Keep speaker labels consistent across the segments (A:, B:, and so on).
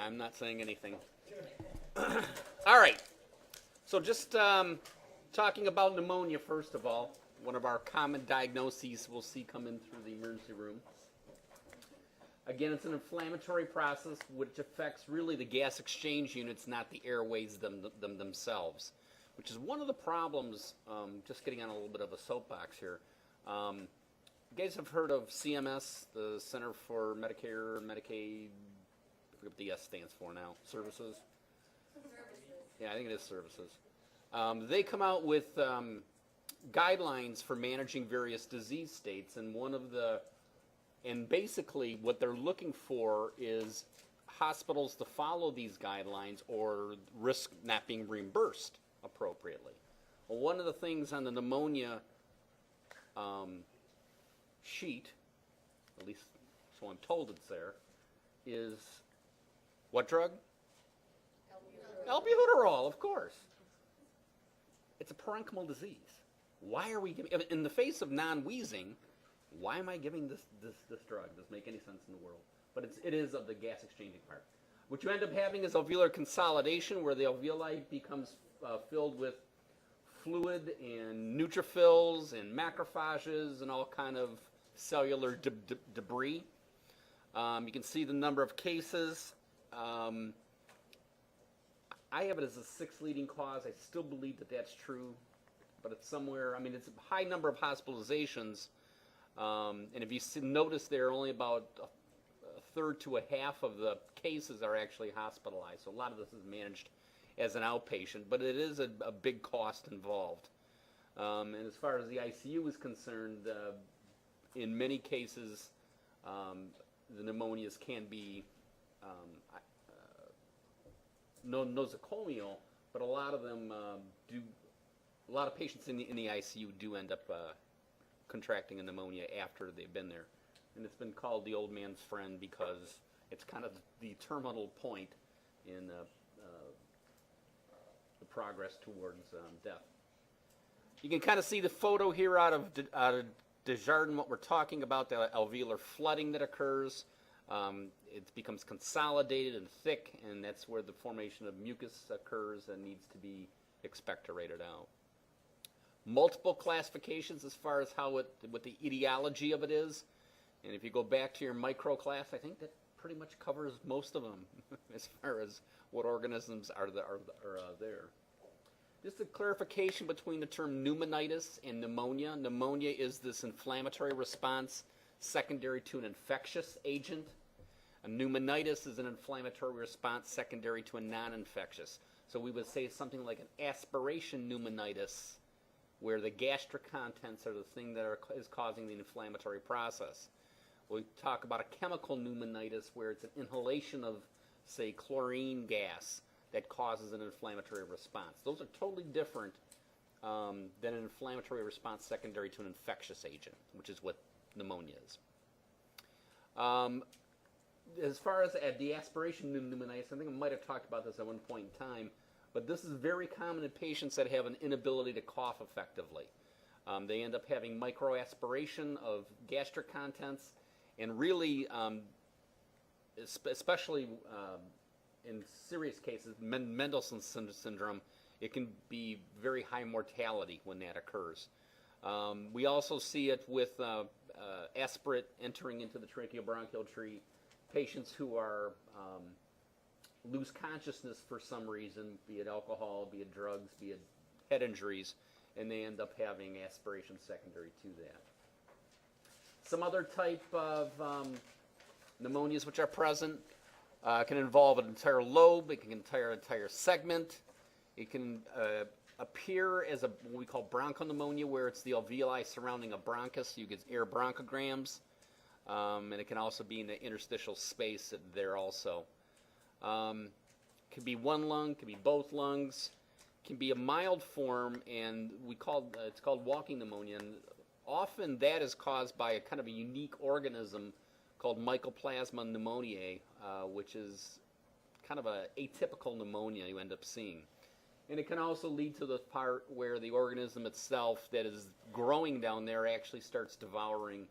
A: I'm not saying anything. All right. So just talking about pneumonia, first of all, one of our common diagnoses we'll see come in through the emergency room. Again, it's an inflammatory process which affects really the gas exchange units, not the airways themselves, which is one of the problems, just getting on a little bit of a soapbox here. You guys have heard of CMS, the Center for Medicare and Medicaid, I forget what the S stands for now, services? Yeah, I think it is services. They come out with guidelines for managing various disease states, and basically what they're looking for is hospitals to follow these guidelines or risk not being reimbursed appropriately. Well, one of the things on the pneumonia sheet, at least so I'm told it's there, is what drug? Albuterol, of course. It's a parenchymal disease. Why are we giving, in the face of non-wheezing, why am I giving this drug? Doesn't make any sense in the world. But it is of the gas exchanging part. What you end up having is alveolar consolidation, where the alveoli becomes filled with fluid and neutrophils and macrophages and all kind of cellular debris. You can see the number of cases. I have it as the sixth leading cause. I still believe that that's true, but it's somewhere, I mean, it's a high number of hospitalizations. And if you notice there, only about a third to a half of the cases are actually hospitalized. So a lot of this is managed as an outpatient, but it is a big cost involved. And as far as the ICU is concerned, in many cases, the pneumonias can be nosocomial, but a lot of them a lot of patients in the ICU do end up contracting a pneumonia after they've been there. And it's been called the old man's friend because it's kind of the terminal point in the progress towards death. You can kind of see the photo here out of Desjardins, what we're talking about, the alveolar flooding that occurs. It becomes consolidated and thick, and that's where the formation of mucus occurs and needs to be expectorated out. Multiple classifications as far as what the etiology of it is. And if you go back to your micro class, I think that pretty much covers most of them as far as what organisms are there. Just a clarification between the term pneumonitis and pneumonia. Pneumonia is this inflammatory response secondary to an infectious agent. A pneumonitis is an inflammatory response secondary to a non-infectious. So we would say something like an aspiration pneumonitis, where the gastric contents are the thing that is causing the inflammatory process. We talk about a chemical pneumonitis, where it's an inhalation of, say, chlorine gas that causes an inflammatory response. Those are totally different than an inflammatory response secondary to an infectious agent, which is what pneumonia is. As far as the aspiration pneumonitis, I think I might have talked about this at one point in time, but this is very common in patients that have an inability to cough effectively. They end up having microaspiration of gastric contents, and really, especially in serious cases, Mendelssohn's syndrome, it can be very high mortality when that occurs. We also see it with aspirate entering into the tracheobronchial tree, patients who are lose consciousness for some reason, be it alcohol, be it drugs, be it head injuries, and they end up having aspiration secondary to that. Some other type of pneumonias which are present can involve an entire lobe, it can entire segment, it can appear as what we call bronchopneumonia, where it's the alveoli surrounding a bronchus. You get air bronchograms, and it can also be in the interstitial space there also. Could be one lung, could be both lungs, can be a mild form, and it's called walking pneumonia. And often that is caused by a kind of a unique organism called Mycoplasma pneumoniae, which is kind of a atypical pneumonia you end up seeing. And it can also lead to the part where the organism itself that is growing down there actually starts devouring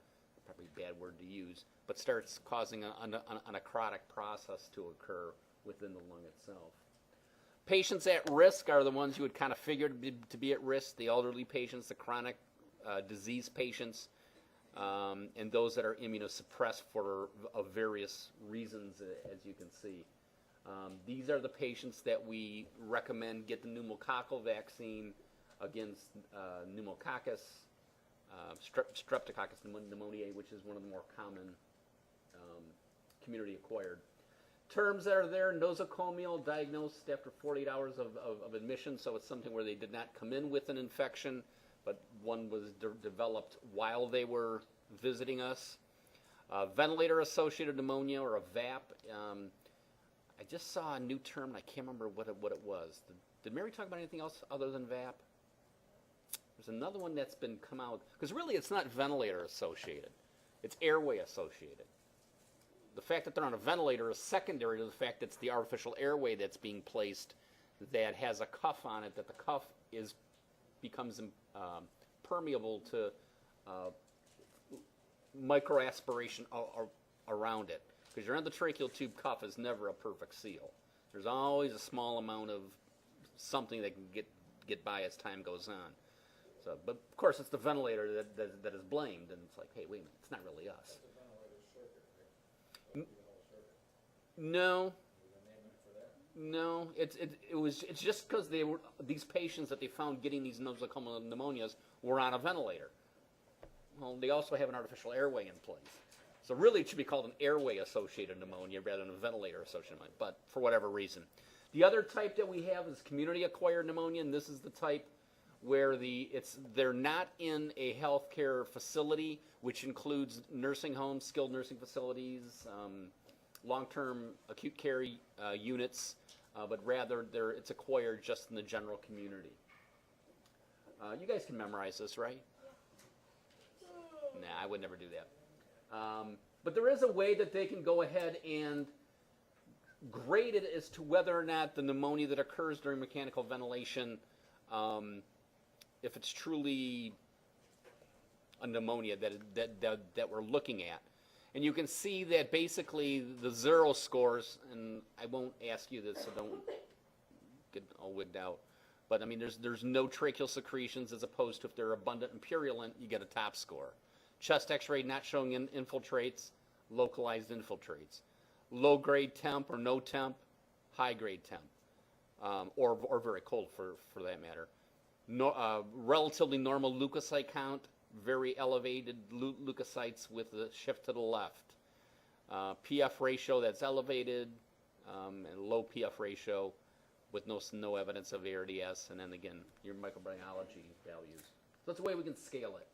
A: probably a bad word to use, but starts causing a necrotic process to occur within the lung itself. Patients at risk are the ones you would kind of figure to be at risk, the elderly patients, the chronic disease patients, and those that are immunosuppressed for of various reasons, as you can see. These are the patients that we recommend get the pneumococcal vaccine against pneumococcus, streptococcus pneumoniae, which is one of the more common community-acquired. Terms that are there: nosocomial, diagnosed after 48 hours of admission, so it's something where they did not come in with an infection, but one was developed while they were visiting us. Ventilator-associated pneumonia, or a VAP. I just saw a new term, and I can't remember what it was. Did Mary talk about anything else other than VAP? There's another one that's been come out, because really it's not ventilator-associated. It's airway-associated. The fact that they're on a ventilator is secondary to the fact that it's the artificial airway that's being placed that has a cuff on it, that the cuff becomes permeable to microaspiration around it. Because your endotracheal tube cuff is never a perfect seal. There's always a small amount of something that can get by as time goes on. So, but of course, it's the ventilator that is blamed, and it's like, hey, wait a minute, it's not really us. No, it's just because these patients that they found getting these nosocomial pneumonias were on a ventilator. Well, they also have an artificial airway in place. So really it should be called an airway-associated pneumonia rather than a ventilator-associated pneumonia, but for whatever reason. The other type that we have is community-acquired pneumonia, and this is the type where they're not in a healthcare facility, which includes nursing homes, skilled nursing facilities, long-term acute care units, but rather it's acquired just in the general community. You guys can memorize this, right? Nah, I would never do that. But there is a way that they can go ahead and grade it as to whether or not the pneumonia that occurs during mechanical ventilation, if it's truly a pneumonia that we're looking at. And you can see that basically the 0 scores, and I won't ask you this, so don't get all wigged out, but I mean there's no tracheal secretions, as opposed to if they're abundant and purulent, you get a top score. Chest x-ray not showing infiltrates, localized infiltrates. Low-grade temp or no temp, high-grade temp, or very cold for that matter. No, relatively normal leukocyte count, very elevated leukocytes with the shift to the left. PF ratio that's elevated, and low PF ratio with no evidence of ARDS, and then again, your microbiology values. So that's the way we can scale it.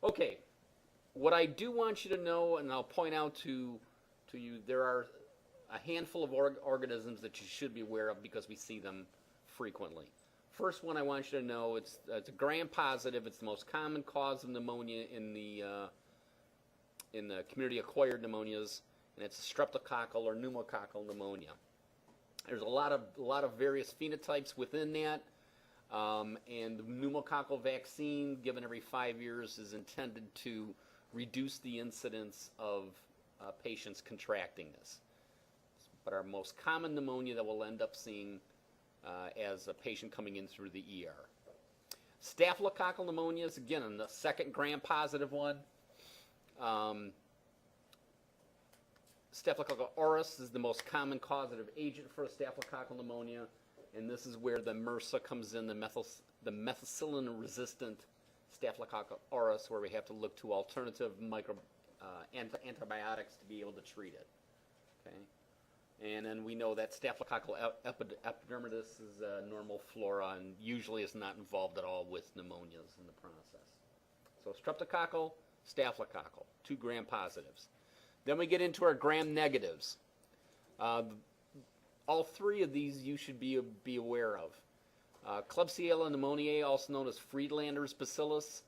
A: Okay, what I do want you to know, and I'll point out to you, there are a handful of organisms that you should be aware of because we see them frequently. First one I want you to know, it's a gram-positive. It's the most common cause of pneumonia in the community-acquired pneumonias, and it's streptococcal or pneumococcal pneumonia. There's a lot of various phenotypes within that. And the pneumococcal vaccine given every 5 years is intended to reduce the incidence of patients contracting this. But our most common pneumonia that we'll end up seeing as a patient coming in through the ER. Staphylococcal pneumonia is, again, the second gram-positive one. Staphylococcus aureus is the most common causative agent for a staphylococcal pneumonia. And this is where the MRSA comes in, the methicillin-resistant Staphylococcus aureus, where we have to look to alternative antibiotics to be able to treat it. Okay, and then we know that Staphylococcal epidermidis is a normal flora and usually is not involved at all with pneumonias in the process. So streptococcal, staphylococcal, 2 gram-positives. Then we get into our gram-negatives. All 3 of these you should be aware of. Klebsiella pneumoniae, also known as Friedlander's bacillus.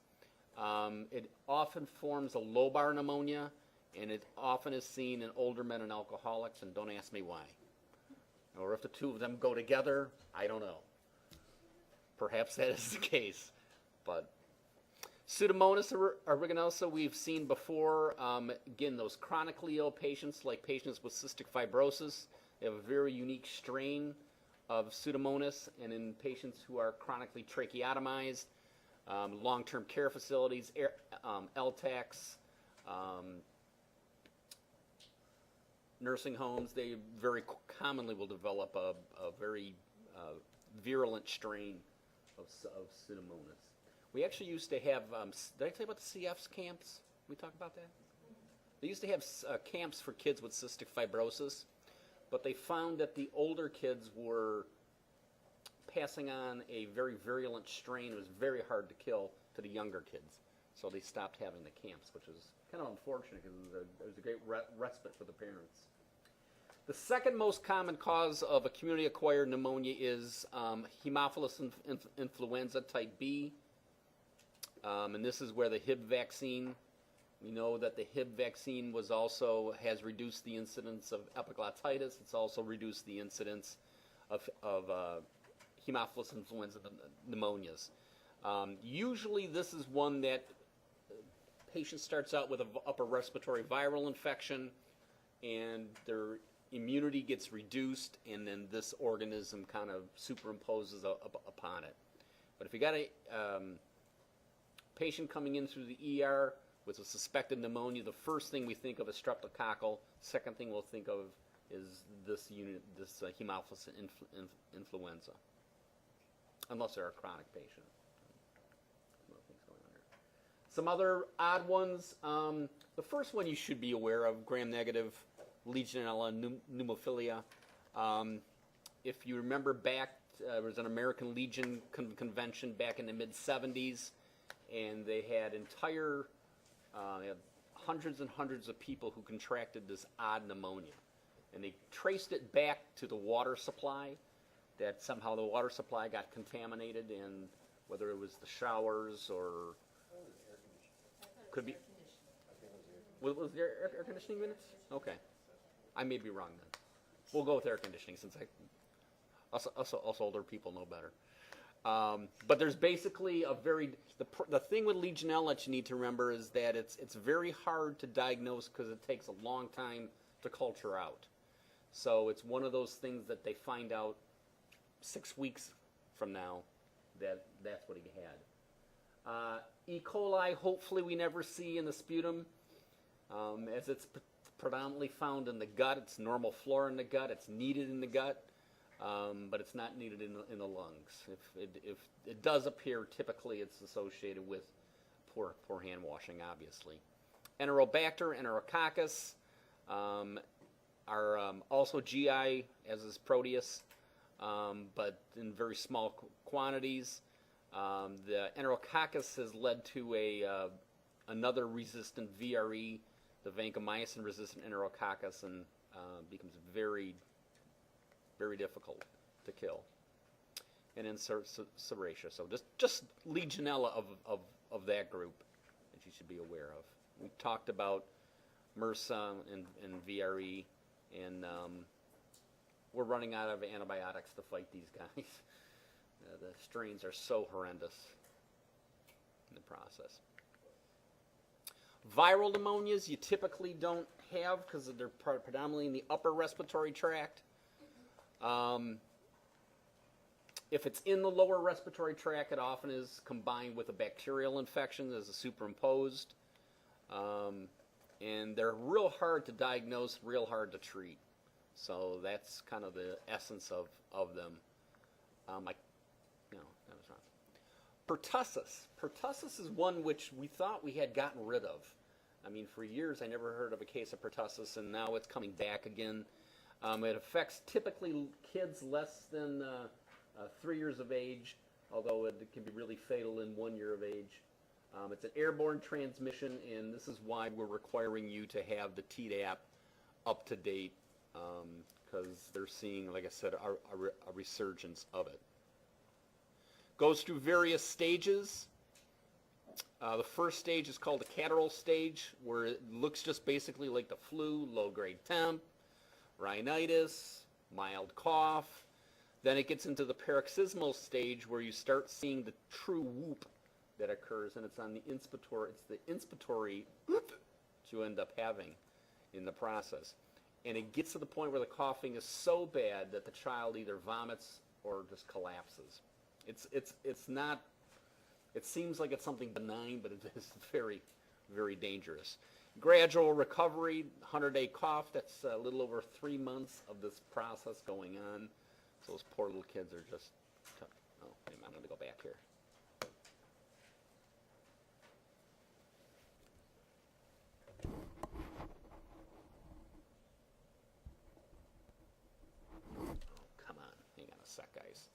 A: It often forms a lobar pneumonia, and it often is seen in older men and alcoholics, and don't ask me why. Or if the 2 of them go together, I don't know. Perhaps that is the case. But Pseudomonas aeruginosa we've seen before. Again, those chronically ill patients, like patients with cystic fibrosis, they have a very unique strain of Pseudomonas, and in patients who are chronically tracheotomized, long-term care facilities, LTACs, nursing homes, they very commonly will develop a very virulent strain of Pseudomonas. We actually used to have, did I tell you about the CF's camps? We talked about that? They used to have camps for kids with cystic fibrosis, but they found that the older kids were passing on a very virulent strain. It was very hard to kill to the younger kids. So they stopped having the camps, which was kind of unfortunate because it was a great respite for the parents. The second most common cause of a community-acquired pneumonia is Haemophilus influenza type B. And this is where the Hib vaccine, we know that the Hib vaccine has reduced the incidence of epiglottitis. It's also reduced the incidence of Haemophilus influenza pneumonias. Usually this is one that patient starts out with an upper respiratory viral infection and their immunity gets reduced, and then this organism kind of superimposes upon it. But if you got a patient coming in through the ER with a suspected pneumonia, the first thing we think of is streptococcal. Second thing we'll think of is this Haemophilus influenza, unless they're a chronic patient. Some other odd ones. The first one you should be aware of, gram-negative Legionella pneumophila. If you remember back, there was an American Legion convention back in the mid-'70s, and they had hundreds and hundreds of people who contracted this odd pneumonia. And they traced it back to the water supply, that somehow the water supply got contaminated, and whether it was the showers or could be. Was there air conditioning units? Okay. I may be wrong then. We'll go with air conditioning since us older people know better. But there's basically the thing with Legionella that you need to remember is that it's very hard to diagnose because it takes a long time to culture out. So it's one of those things that they find out 6 weeks from now that's what he had. E. coli, hopefully we never see in the sputum, as it's predominantly found in the gut. It's normal flora in the gut. It's needed in the gut, but it's not needed in the lungs. If it does appear, typically it's associated with poor hand washing, obviously. Enterobacter, Enterococcus are also GI, as is Proteus, but in very small quantities. The Enterococcus has led to another resistant VRE, the vancomycin-resistant Enterococcus, and becomes very, very difficult to kill. And then Serratia. So just Legionella of that group that you should be aware of. We talked about MRSA and VRE, and we're running out of antibiotics to fight these guys. The strains are so horrendous in the process. Viral pneumonias you typically don't have because they're predominantly in the upper respiratory tract. If it's in the lower respiratory tract, it often is combined with a bacterial infection as a superimposed. And they're real hard to diagnose, real hard to treat. So that's kind of the essence of them. That was wrong. Pertussis. Pertussis is one which we thought we had gotten rid of. I mean, for years I never heard of a case of pertussis, and now it's coming back again. It affects typically kids less than 3 years of age, although it can be really fatal in 1 year of age. It's an airborne transmission, and this is why we're requiring you to have the Tdap up to date, because they're seeing, like I said, a resurgence of it. Goes through various stages. The first stage is called the catarrhal stage, where it looks just basically like the flu, low-grade temp, rhinitis, mild cough. Then it gets into the paroxysmal stage, where you start seeing the true whoop that occurs, and it's on the inspiratory. It's the inspiratory that you end up having in the process, and it gets to the point where the coughing is so bad that the child either vomits or just collapses. It's not. It seems like it's something benign, but it is very, very dangerous. Gradual recovery, 100-day cough. That's a little over 3 months of this process going on. So those poor little kids are just. Oh, I'm going to go back here. Come on, hang on a sec, guys.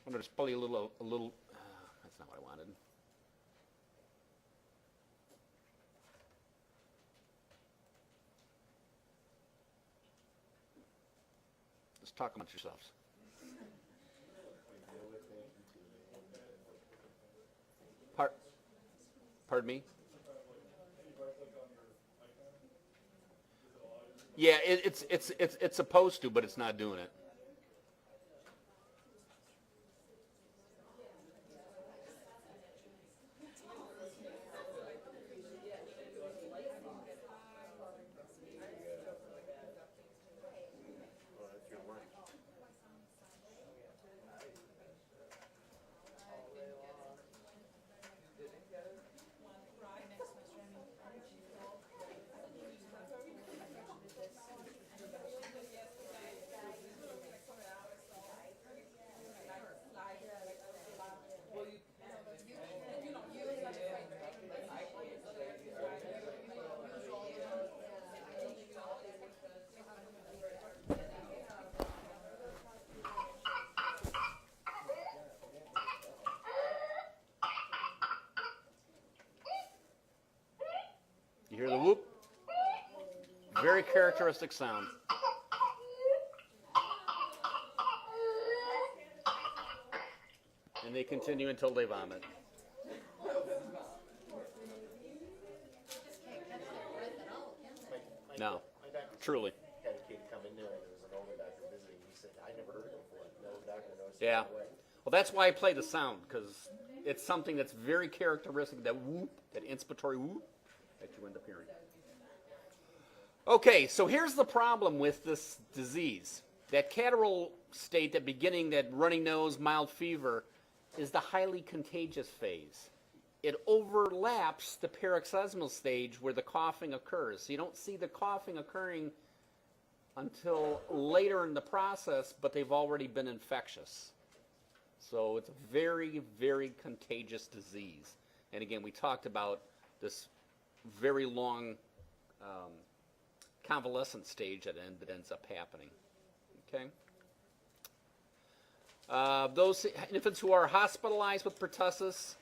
A: I'm going to play a little. That's not what I wanted. Just talk amongst yourselves. Pardon me? Yeah, it's supposed to, but it's not doing it. You hear the whoop? Very characteristic sound. And they continue until they vomit. No, truly.
B: Had a kid come in there and there was an older doctor visiting. He said, I never heard it before. No doctor knows.
A: Yeah. Well, that's why I play the sound, because it's something that's very characteristic, that whoop, that inspiratory whoop that you end up hearing. Okay, so here's the problem with this disease. That catarrhal state, that beginning, that runny nose, mild fever, is the highly contagious phase. It overlaps the paroxysmal stage where the coughing occurs. So you don't see the coughing occurring until later in the process, but they've already been infectious. So it's a very, very contagious disease. And again, we talked about this very long convalescent stage that ends up happening. Okay. Those infants who are hospitalized with pertussis,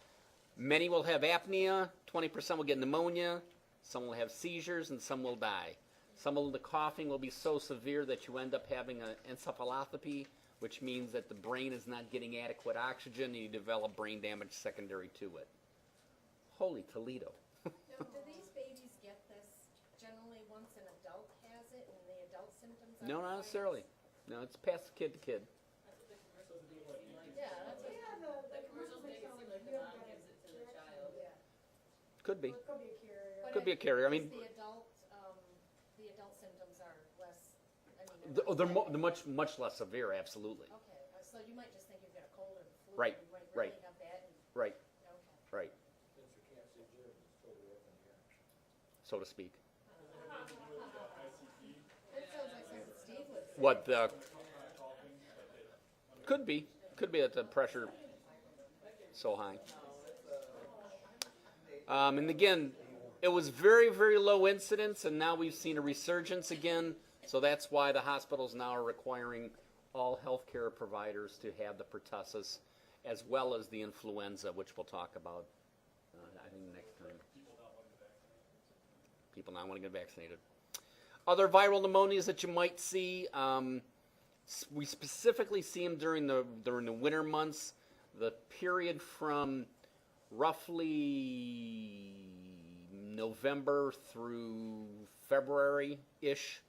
A: many will have apnea, 20% will get pneumonia, some will have seizures, and some will die. Some of the coughing will be so severe that you end up having an encephalopathy, which means that the brain is not getting adequate oxygen and you develop brain damage secondary to it. Holy Toledo.
C: Now, do these babies get this generally once an adult has it and the adult symptoms are?
A: No, not necessarily. No, it's passed kid to kid.
C: Yeah, that's what.
D: The commercials make it seem like the mom gives it to the child.
C: Yeah.
A: Could be.
E: It could be a carrier.
A: Could be a carrier. I mean,
C: The adult symptoms are less, I mean.
A: they're much less severe, absolutely.
C: Okay, so you might just think you've got a cold or the flu.
A: Right,
C: You might
A: right.
C: really have that.
A: Right,
C: Okay.
A: right, so to speak.
C: That sounds like something Steve would say.
A: What the could be that the pressure so high. And again, it was very, very low incidence, and now we've seen a resurgence again. So that's why the hospitals now are requiring all healthcare providers to have the pertussis, as well as the influenza, which we'll talk about, I think, next time. People not wanting to get vaccinated. Other viral pneumonias that you might see, we specifically see them during the winter months. The period from roughly November through February-ish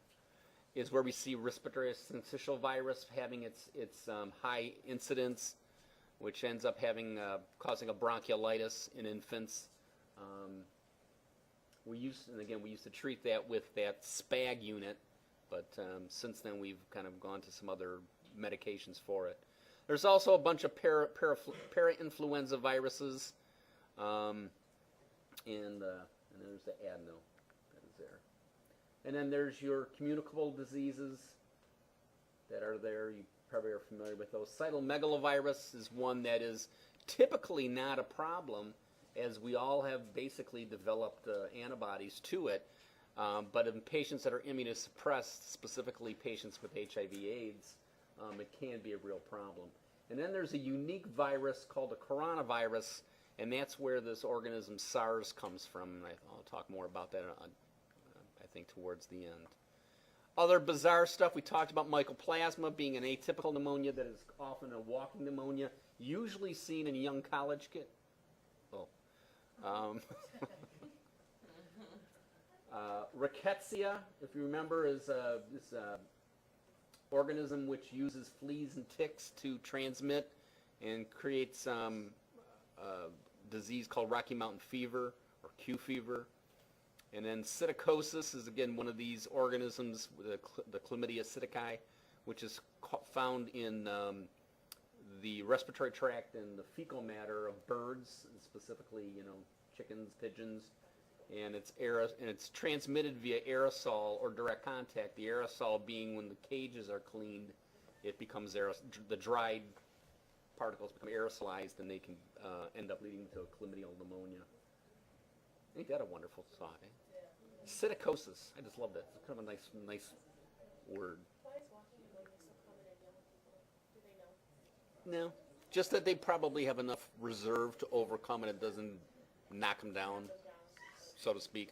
A: is where we see respiratory syncytial virus having its high incidence, which ends up causing a bronchiolitis in infants. We used to treat that with that SPAG unit, but since then we've kind of gone to some other medications for it. There's also a bunch of para-influenza viruses, and there's the adeno that is there. And then there's your communicable diseases that are there. You probably are familiar with those. Cytomegalovirus is one that is typically not a problem, as we all have basically developed antibodies to it. But in patients that are immunosuppressed, specifically patients with HIV/AIDS, it can be a real problem. And then there's a unique virus called a coronavirus, and that's where this organism SARS comes from. And I'll talk more about that, I think, towards the end. Other bizarre stuff, we talked about mycoplasma being an atypical pneumonia that is often a walking pneumonia, usually seen in young college kids. Rickettsia, if you remember, is this organism which uses fleas and ticks to transmit and creates disease called Rocky Mountain fever or Q fever. And then psittacosis is again one of these organisms, the Chlamydia psittaci, which is found in the respiratory tract and the fecal matter of birds, specifically, chickens, pigeons, and it's transmitted via aerosol or direct contact. The aerosol being when the cages are cleaned, it becomes the dried particles become aerosolized, and they can end up leading to chlamydial pneumonia. Ain't that a wonderful thought? Eh? Psittacosis. I just love that. It's kind of a nice word.
E: Why is walking pneumonia so common in young people? Do they know?
A: No, just that they probably have enough reserve to overcome, and it doesn't knock them down, so to speak.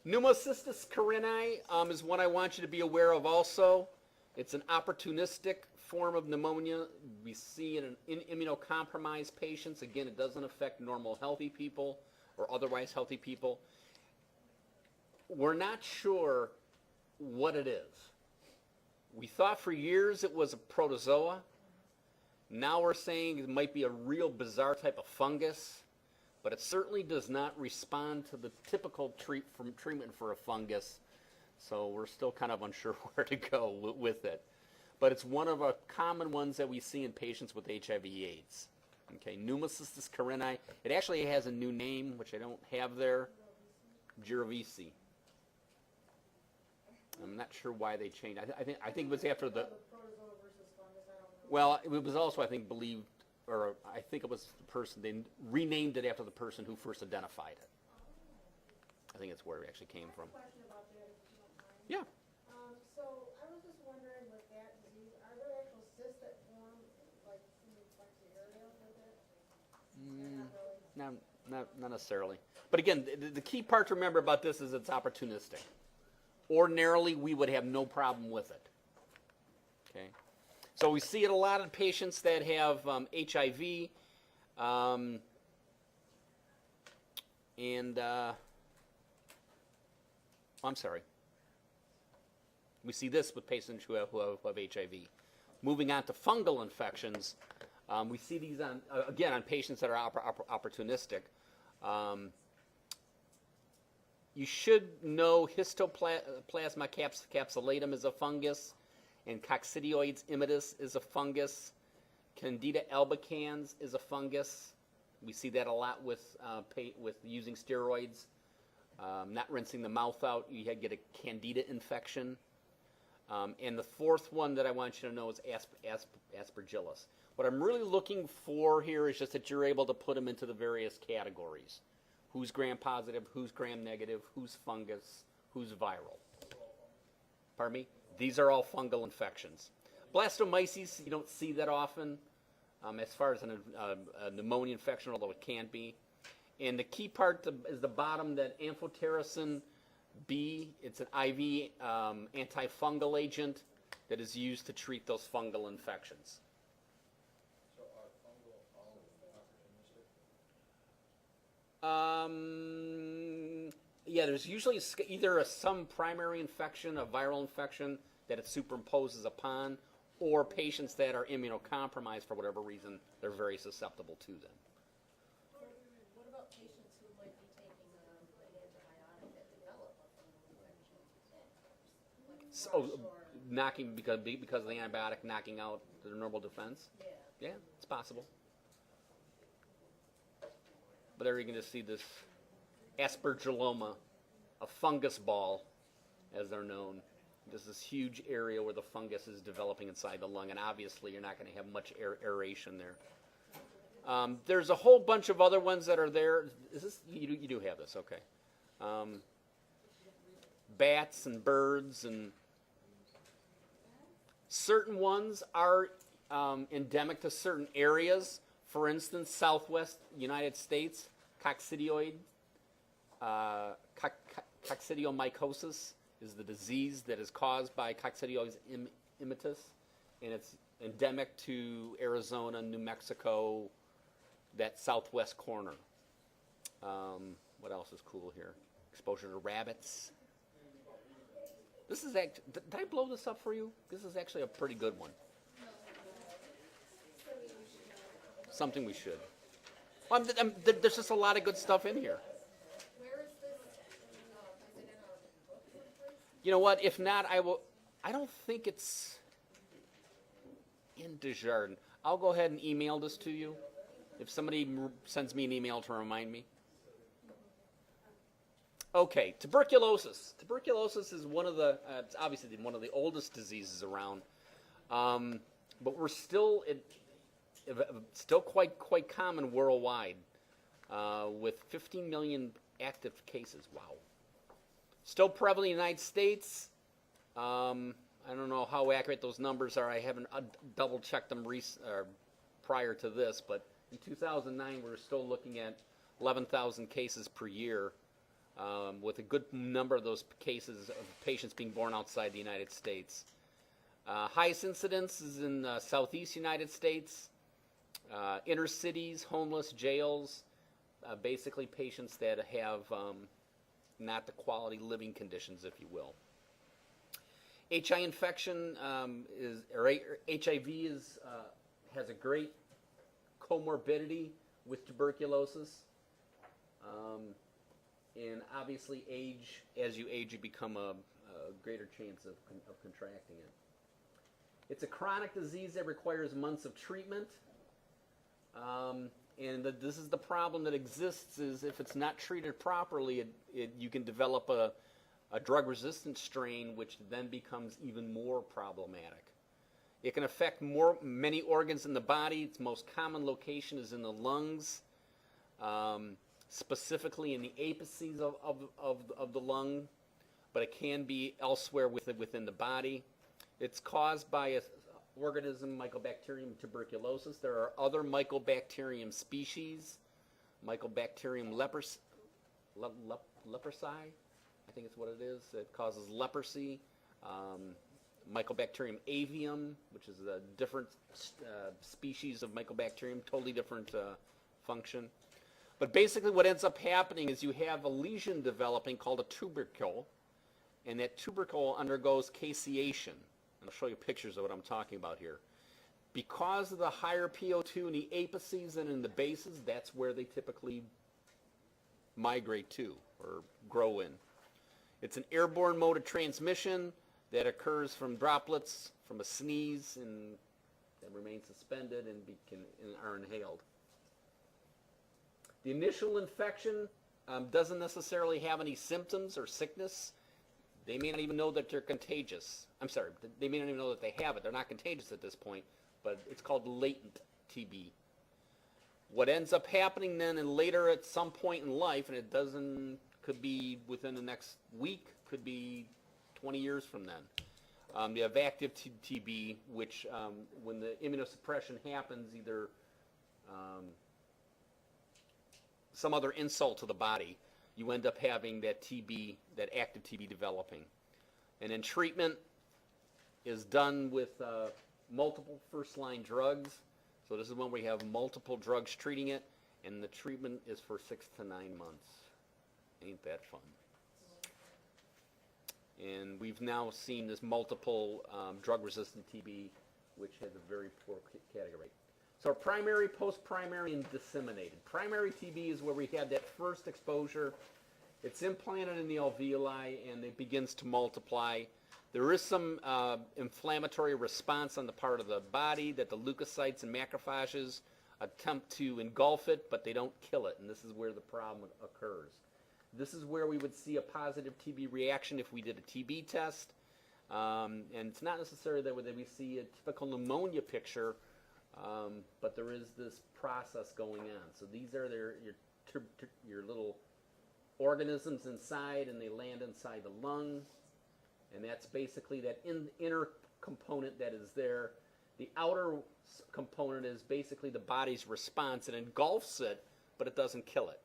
A: Pneumocystis carinii is one I want you to be aware of also. It's an opportunistic form of pneumonia we see in immunocompromised patients. Again, it doesn't affect normal healthy people or otherwise healthy people. We're not sure what it is. We thought for years it was a protozoa. Now we're saying it might be a real bizarre type of fungus, but it certainly does not respond to the typical treatment for a fungus, so we're still kind of unsure where to go with it. But it's one of the common ones that we see in patients with HIV/AIDS. Okay, Pneumocystis carinii. It actually has a new name, which I don't have there. Girovisi. I'm not sure why they changed. I think it was after the. Well, it was also, I think, I think it was the person, they renamed it after the person who first identified it. I think that's where it actually came from.
E: I have a question about that, if you don't mind.
A: Yeah.
E: So I was just wondering with that disease, are there actual cysts that form like in the area with it? Not really.
A: Not necessarily. But again, the key part to remember about this is it's opportunistic. Ordinarily, we would have no problem with it. Okay. So we see it a lot in patients that have HIV, I'm sorry. We see this with patients who have HIV. Moving on to fungal infections, we see these on patients that are opportunistic. You should know Histoplasma capsulatum is a fungus, and Coccidioides immitis is a fungus. Candida albicans is a fungus. We see that a lot with using steroids, not rinsing the mouth out. You get a candida infection. And the fourth one that I want you to know is aspergillus. What I'm really looking for here is just that you're able to put them into the various categories. Who's gram-positive, who's gram-negative, who's fungus, who's viral. Pardon me? These are all fungal infections. Blastomyces, you don't see that often as far as a pneumonia infection, although it can be. And the key part is the bottom, that amphotericin B. It's an IV antifungal agent that is used to treat those fungal infections.
F: So are fungal all opportunistic?
A: Yeah, there's usually either some primary infection, a viral infection that it superimposes upon, or patients that are immunocompromised for whatever reason, they're very susceptible to them.
C: What about patients who might be taking an antibiotic that develop a fungal infection? Like
A: So,
C: thrush or,
A: knocking because of the antibiotic knocking out their normal defense.
C: yeah.
A: Yeah, it's possible. But there you can just see this aspergilloma, a fungus ball, as they're known. Just this huge area where the fungus is developing inside the lung, and obviously you're not going to have much aeration there. There's a whole bunch of other ones that are there. Is this you do have this? Okay. Bats and birds, and certain ones are endemic to certain areas. For instance, Southwest United States, coccidiomycosis is the disease that is caused by Coccidioides immitis, and it's endemic to Arizona, New Mexico, that southwest corner. What else is cool here? Exposure to rabbits. This is did I blow this up for you? This is actually a pretty good one. Something we should. Well, there's just a lot of good stuff in here.
C: Where is this, is it in our book someplace?
A: You know what? If not, I will. I don't think it's in Desjardins. I'll go ahead and email this to you. If somebody sends me an email to remind me. Okay, tuberculosis. Tuberculosis is one of the, it's obviously one of the oldest diseases around, but we're still quite common worldwide, with 15 million active cases. Wow. Still prevalent in the United States. I don't know how accurate those numbers are. I haven't double checked them prior to this, but in 2009 we were still looking at 11,000 cases per year, with a good number of those cases of patients being born outside the United States. Highest incidence is in southeast United States, inner cities, homeless, jails, basically patients that have not the quality living conditions, if you will. HIV infection HIV has a great comorbidity with tuberculosis. And obviously as you age, you become a greater chance of contracting it. It's a chronic disease that requires months of treatment. This is the problem that exists, is if it's not treated properly, you can develop a drug-resistant strain, which then becomes even more problematic. It can affect many organs in the body. Its most common location is in the lungs, specifically in the apices of the lung, but it can be elsewhere within the body. It's caused by an organism, Mycobacterium tuberculosis. There are other Mycobacterium species, Mycobacterium leprosai, I think it's what it is. It causes leprosy. Mycobacterium avium, which is a different species of Mycobacterium, totally different function. But basically what ends up happening is you have a lesion developing called a tubercle, and that tubercle undergoes caseation. And I'll show you pictures of what I'm talking about here. Because of the higher PO2 in the apices and in the bases, that's where they typically migrate to or grow in. It's an airborne mode of transmission that occurs from droplets from a sneeze and that remain suspended and are inhaled. The initial infection doesn't necessarily have any symptoms or sickness. They may not even know that they're contagious. I'm sorry, they may not even know that they have it. They're not contagious at this point, but it's called latent TB. What ends up happening then and later at some point in life, and could be within the next week, could be 20 years from then. You have active TB, which when the immunosuppression happens, either some other insult to the body, you end up having that TB, that active TB developing. And then treatment is done with multiple first-line drugs. So this is when we have multiple drugs treating it. and the treatment is for 6 to 9 months. Ain't that fun? And we've now seen this multiple drug-resistant TB, which has a very poor category. So primary, post-primary, and disseminated. Primary TB is where we had that first exposure. It's implanted in the alveoli, and it begins to multiply. There is some inflammatory response on the part of the body that the leukocytes and macrophages attempt to engulf it, but they don't kill it, and this is where the problem occurs. This is where we would see a positive TB reaction if we did a TB test, and it's not necessarily that we see a typical pneumonia picture, but there is this process going on. So these are your little organisms inside, and they land inside the lung, and that's basically that inner component that is there. The outer component is basically the body's response. It engulfs it, but it doesn't kill it.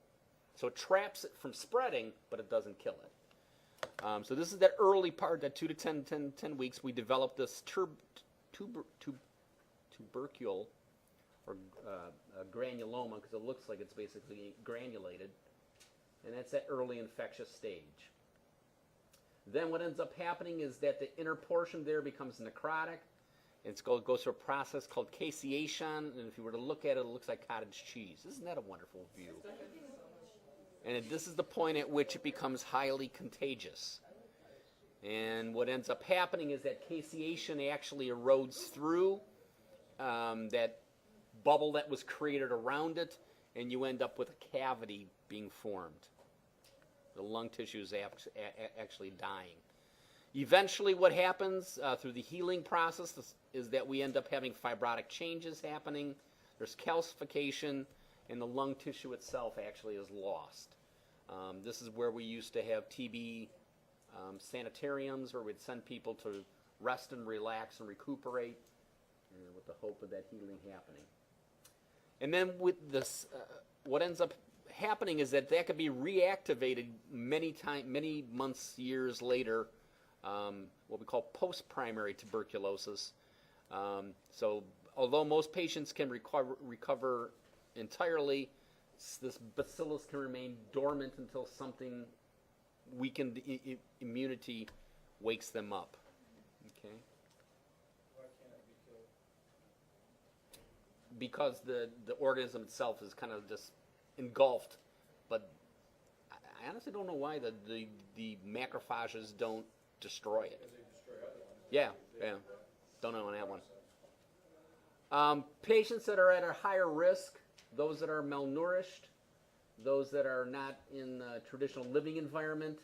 A: So it traps it from spreading, but it doesn't kill it. So this is that early part, that 2 to 10 weeks. We developed this tubercle or granuloma, because it looks like it's basically granulated. And that's that early infectious stage. Then what ends up happening is that the inner portion there becomes necrotic. It goes through a process called caseation, and if you were to look at it, it looks like cottage cheese. Isn't that a wonderful view? And this is the point at which it becomes highly contagious. And what ends up happening is that caseation actually erodes through that bubble that was created around it, and you end up with a cavity being formed. The lung tissue is actually dying. Eventually what happens through the healing process is that we end up having fibrotic changes happening. There's calcification, and the lung tissue itself actually is lost. This is where we used to have TB sanitariums, where we'd send people to rest and relax and recuperate, with the hope of that healing happening. And then with this, what ends up happening is that could be reactivated many months, years later, what we call post-primary tuberculosis. So although most patients can recover entirely, this bacillus can remain dormant until something weakened immunity wakes them up. Okay.
F: Why can't it be killed?
A: Because the organism itself is kind of just engulfed, but I honestly don't know why the macrophages don't destroy it.
F: Because they destroy other ones.
A: Yeah. Don't know on that one. Patients that are at a higher risk, those that are malnourished, those that are not in a traditional living environment,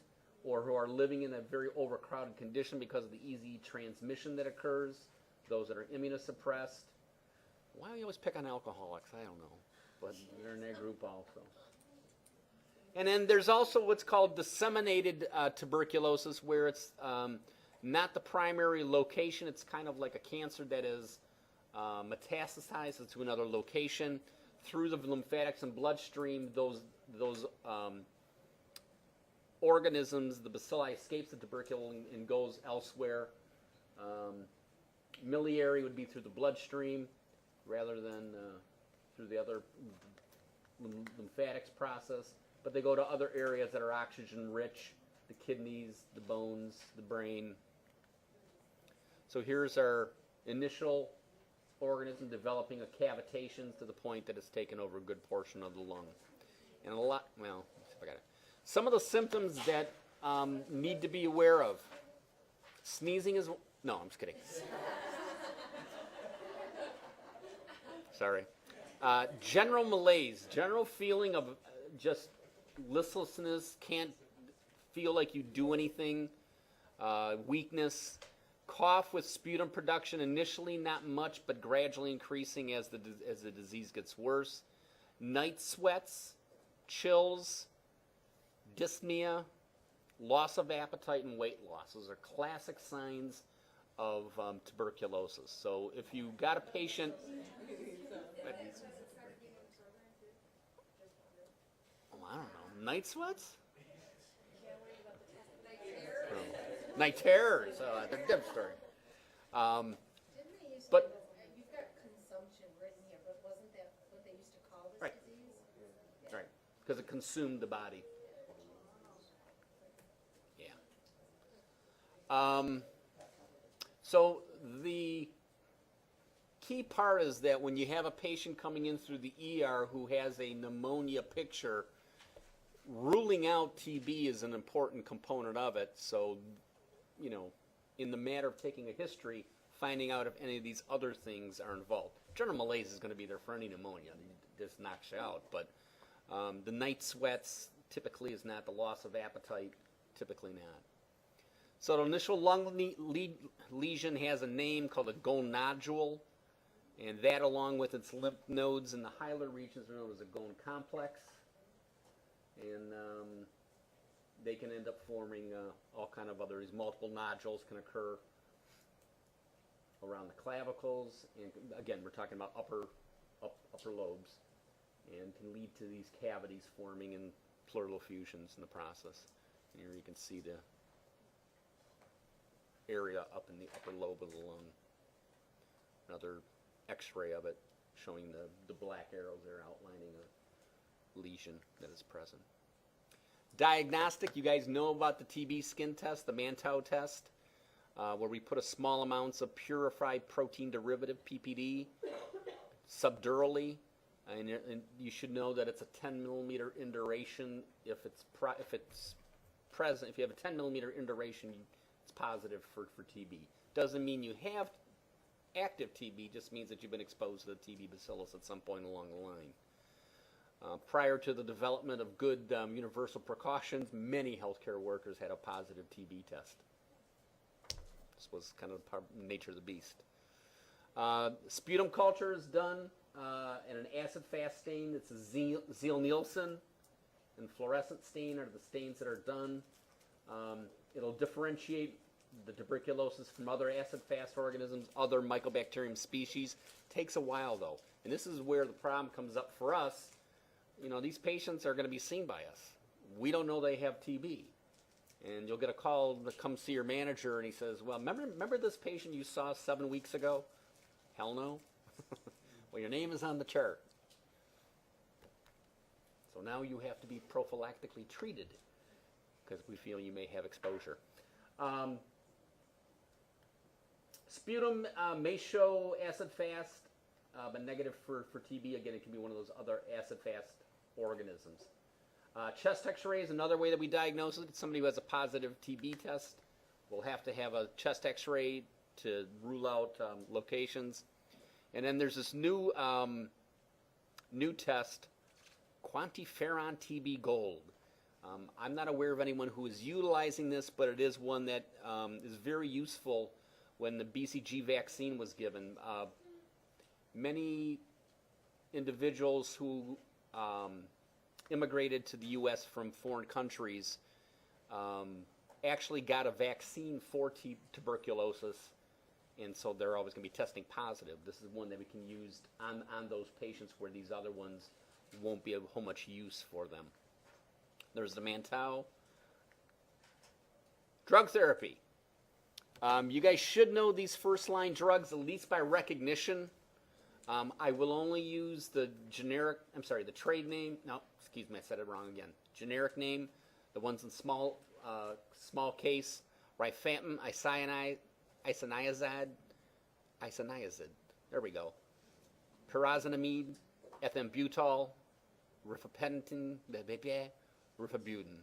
A: or who are living in a very overcrowded condition because of the easy transmission that occurs, those that are immunosuppressed. Why do we always pick on alcoholics? I don't know, but they're in that group also. And then there's also what's called disseminated tuberculosis, where it's not the primary location. It's kind of like a cancer that is metastasized to another location through the lymphatics and bloodstream. Those organisms, the bacilli, escapes the tubercle and goes elsewhere. Miliary would be through the bloodstream rather than through the other lymphatics process. But they go to other areas that are oxygen rich, the kidneys, the bones, the brain. So here's our initial organism developing a cavitation to the point that it's taken over a good portion of the lung. And let's see if I got it. Some of the symptoms that need to be aware of. Sneezing is, no, I'm just kidding. Sorry. General malaise, general feeling of just listlessness, can't feel like you do anything, weakness, cough with sputum production, initially not much, but gradually increasing as the disease gets worse, night sweats, chills, dyspnea, loss of appetite, and weight loss. Those are classic signs of tuberculosis. So if you got a patient... I don't know. Night sweats? Night terrors. They're a different story.
C: Didn't they used to,
A: But-
C: you've got consumption written here, but wasn't that what they used to call this
A: Right.
C: disease?
A: because it consumed the body. Yeah. So the key part is that when you have a patient coming in through the ER who has a pneumonia picture, ruling out TB is an important component of it. So, you know, in the matter of taking a history, finding out if any of these other things are involved. General malaise is going to be there for any pneumonia. It just knocks you out. But the night sweats typically is not. The loss of appetite, typically not. So the initial lung lesion has a name called a Gone nodule. And that, along with its lymph nodes in the hilar regions, are known as a Gone complex. And they can end up forming all kind of others. Multiple nodules can occur around the clavicles, and again, we're talking about upper lobes, and can lead to these cavities forming and pleural effusions in the process. And here you can see the area up in the upper lobe of the lung. Another X-ray of it showing the black arrows there outlining a lesion that is present. Diagnostic, you guys know about the TB skin test, the Mantow test, where we put a small amounts of purified protein derivative, PPD, subdurally, and you should know that it's a 10 millimeter induration. If it's present, if you have a 10 millimeter induration, it's positive for TB. Doesn't mean you have active TB, just means that you've been exposed to the TB bacillus at some point along the line. Prior to the development of good universal precautions, many healthcare workers had a positive TB test. This was kind of the nature of the beast. Sputum culture is done in an acid-fast stain. It's a Zeal-Nielsen and fluorescent stain are the stains that are done. It'll differentiate the tuberculosis from other acid-fast organisms, other mycobacterium species. Takes a while, though. And this is where the problem comes up for us. You know, these patients are going to be seen by us. We don't know they have TB. And you'll get a call to come see your manager, and he says, well, remember this patient you saw 7 weeks ago? Hell no. Well, your name is on the chart. So now you have to be prophylactically treated because we feel you may have exposure. Sputum may show acid-fast, but negative for TB. Again, it can be one of those other acid-fast organisms. Chest x-ray is another way that we diagnose it. Somebody who has a positive TB test will have to have a chest x-ray to rule out locations. And then there's this new test, quantiferon TB Gold. I'm not aware of anyone who is utilizing this, but it is one that is very useful when the BCG vaccine was given. Many individuals who immigrated to the U.S. from foreign countries actually got a vaccine for tuberculosis, and so they're always going to be testing positive. This is one that we can use on those patients where these other ones won't be of so much use for them. There's the Mantow. Drug therapy. You guys should know these first-line drugs, at least by recognition. I will only use the the trade name. No, excuse me, I said it wrong again. Generic name, the ones in small case, rifampin, isoniazid. There we go. Pyrazinamide, ethambutol, rifapentine, rifabutin.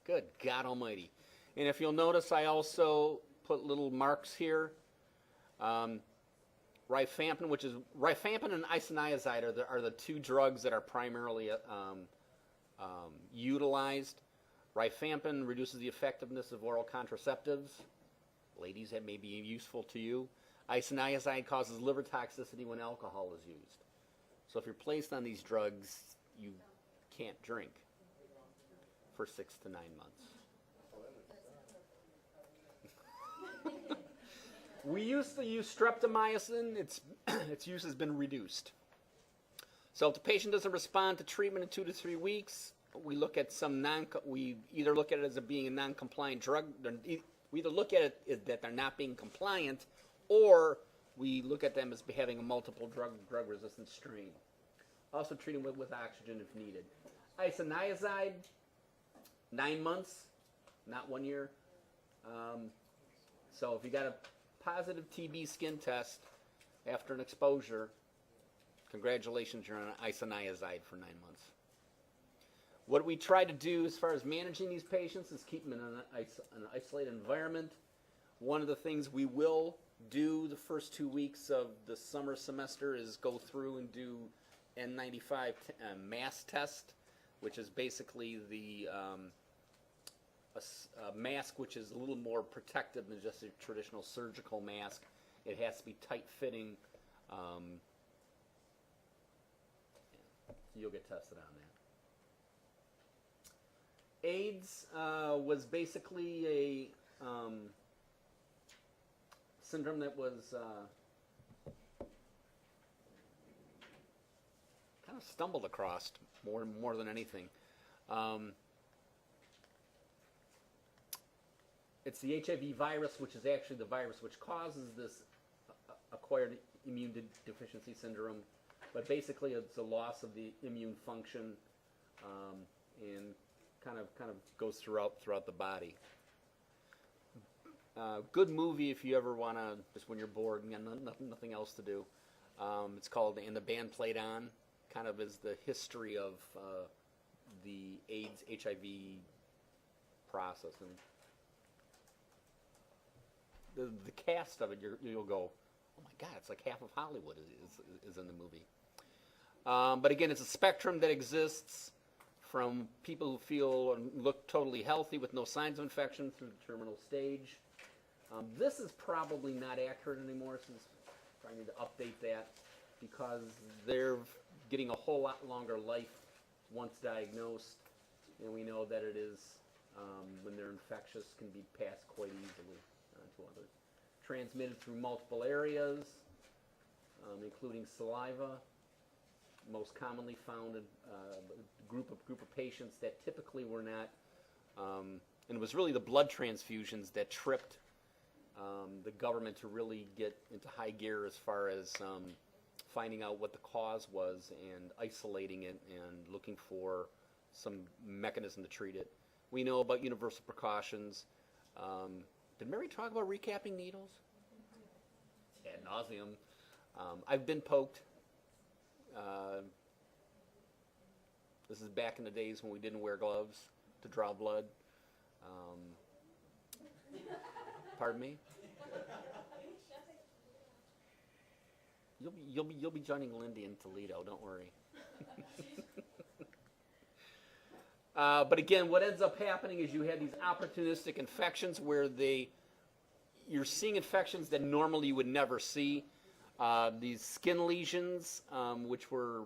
A: Good God Almighty! And if you'll notice, I also put little marks here. Rifampin, rifampin and isoniazid are the two drugs that are primarily utilized. Rifampin reduces the effectiveness of oral contraceptives. Ladies, that may be useful to you. Isoniazid causes liver toxicity when alcohol is used. So if you're placed on these drugs, you can't drink for 6 to 9 months. We used to use streptomycin. Its use has been reduced. So if the patient doesn't respond to treatment in 2 to 3 weeks, we look at we either look at it as being a non-compliant drug. We either look at it that they're not being compliant, or we look at them as having a multiple drug-resistant strain. Also treat them with oxygen if needed. Isoniazid, 9 months, not 1 year. So if you got a positive TB skin test after an exposure, congratulations, you're on isoniazid for 9 months. What we try to do as far as managing these patients is keep them in an isolated environment. One of the things we will do the first 2 weeks of the summer semester is go through and do N95 mask test, which is basically the a mask which is a little more protective than just a traditional surgical mask. It has to be tight-fitting. You'll get tested on that. AIDS was basically a syndrome that was kind of stumbled across more than anything. It's the HIV virus, which is actually the virus which causes this acquired immune deficiency syndrome. But basically, it's a loss of the immune function, and kind of goes throughout the body. Good movie if you ever want to, just when you're bored and you got nothing else to do. It's called "And the Band Played On." Kind of is the history of the AIDS HIV process, and the cast of it, you'll go, oh my God, it's like half of Hollywood is in the movie. But again, it's a spectrum that exists from people who feel and look totally healthy with no signs of infection through the terminal stage. This is probably not accurate anymore, since I need to update that, because they're getting a whole lot longer life once diagnosed, and we know that it is, when they're infectious, can be passed quite easily to others. Transmitted through multiple areas, including saliva. Most commonly found in a group of patients that typically were not, and it was really the blood transfusions that tripped the government to really get into high gear as far as finding out what the cause was and isolating it and looking for some mechanism to treat it. We know about universal precautions. Did Mary talk about recapping needles? Ad nauseum. I've been poked. This is back in the days when we didn't wear gloves to draw blood. Pardon me? You'll be joining Lindy in Toledo. Don't worry. But again, what ends up happening is you have these opportunistic infections where you're seeing infections that normally you would never see. These skin lesions, which were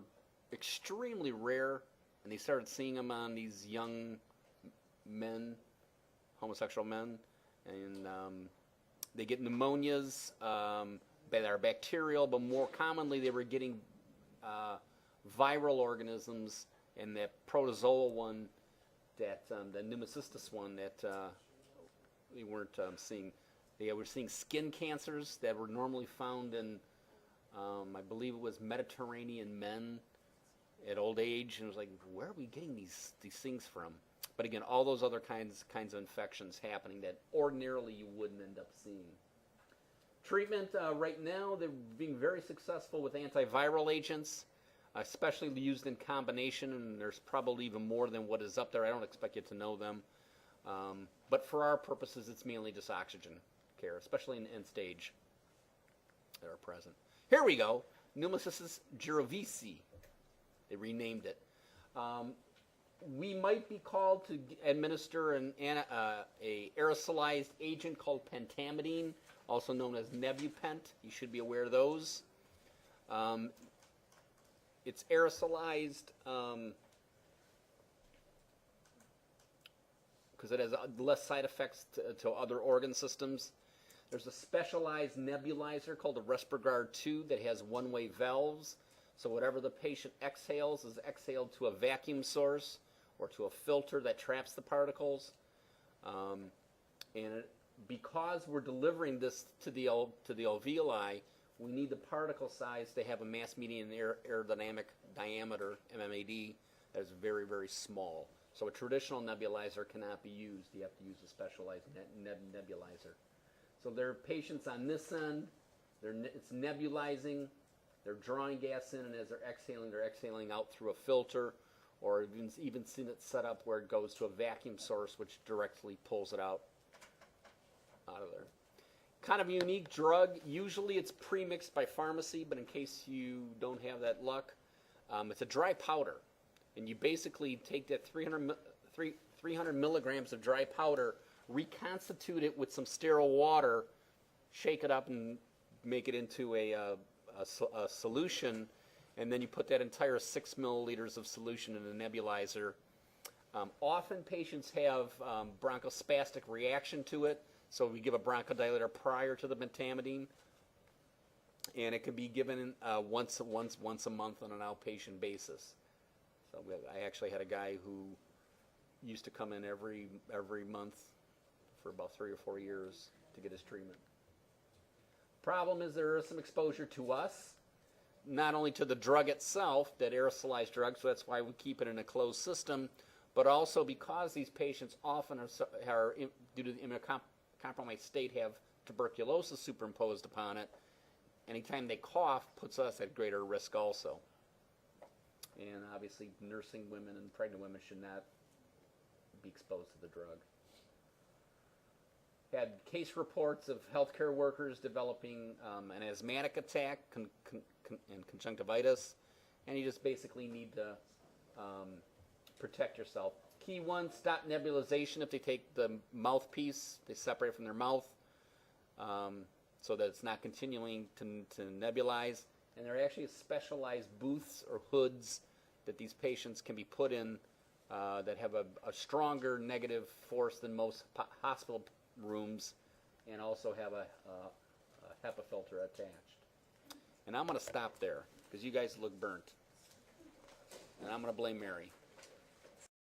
A: extremely rare, and they started seeing them on these young men, homosexual men, and they get pneumonias that are bacterial, but more commonly they were getting viral organisms, and that protozoal one, that the pneumocystis one that we weren't seeing. They were seeing skin cancers that were normally found in, I believe it was Mediterranean men at old age, and it was like, where are we getting these things from? But again, all those other kinds of infections happening that ordinarily you wouldn't end up seeing. Treatment right now, they're being very successful with antiviral agents, especially used in combination, and there's probably even more than what is up there. I don't expect you to know them. But for our purposes, it's mainly just oxygen care, especially in end stage that are present. Here we go. Pneumocystis jirovecii. They renamed it. We might be called to administer a aerosolized agent called pentamidine, also known as Nebupent. You should be aware of those. It's aerosolized because it has less side effects to other organ systems. There's a specialized nebulizer called a Respirguard 2 that has one-way valves. So whatever the patient exhales is exhaled to a vacuum source or to a filter that traps the particles. Because we're delivering this to the alveoli, we need the particle size to have a mass median aerodynamic diameter, MMAD, that is very, very small. So a traditional nebulizer cannot be used. You have to use a specialized nebulizer. So there are patients on this end. It's nebulizing. They're drawing gas in, and as they're exhaling out through a filter, or even seen it set up where it goes to a vacuum source, which directly pulls it out of there. Kind of a unique drug. Usually it's pre-mixed by pharmacy, but in case you don't have that luck, it's a dry powder. And you basically take that 300 milligrams of dry powder, reconstitute it with some sterile water, shake it up and make it into a solution, and then you put that entire 6 milliliters of solution in a nebulizer. Often patients have bronchospastic reaction to it, so we give a bronchodilator prior to the metamidine, and it can be given once a month on an outpatient basis. So I actually had a guy who used to come in every month for about 3 or 4 years to get his treatment. Problem is there is some exposure to us, not only to the drug itself, that aerosolized drug, so that's why we keep it in a closed system, but also because these patients often are due to the immunocompromised state, have tuberculosis superimposed upon it. Anytime they cough puts us at greater risk also. And obviously nursing women and pregnant women should not be exposed to the drug. Had case reports of healthcare workers developing an asthmatic attack and conjunctivitis, and you just basically need to protect yourself. Key one, stop nebulization. If they take the mouthpiece, they separate from their mouth so that it's not continuing to nebulize. And there are actually specialized booths or hoods that these patients can be put in that have a stronger negative force than most hospital rooms, and also have a HEPA filter attached. And I'm going to stop there because you guys look burnt. And I'm going to blame Mary.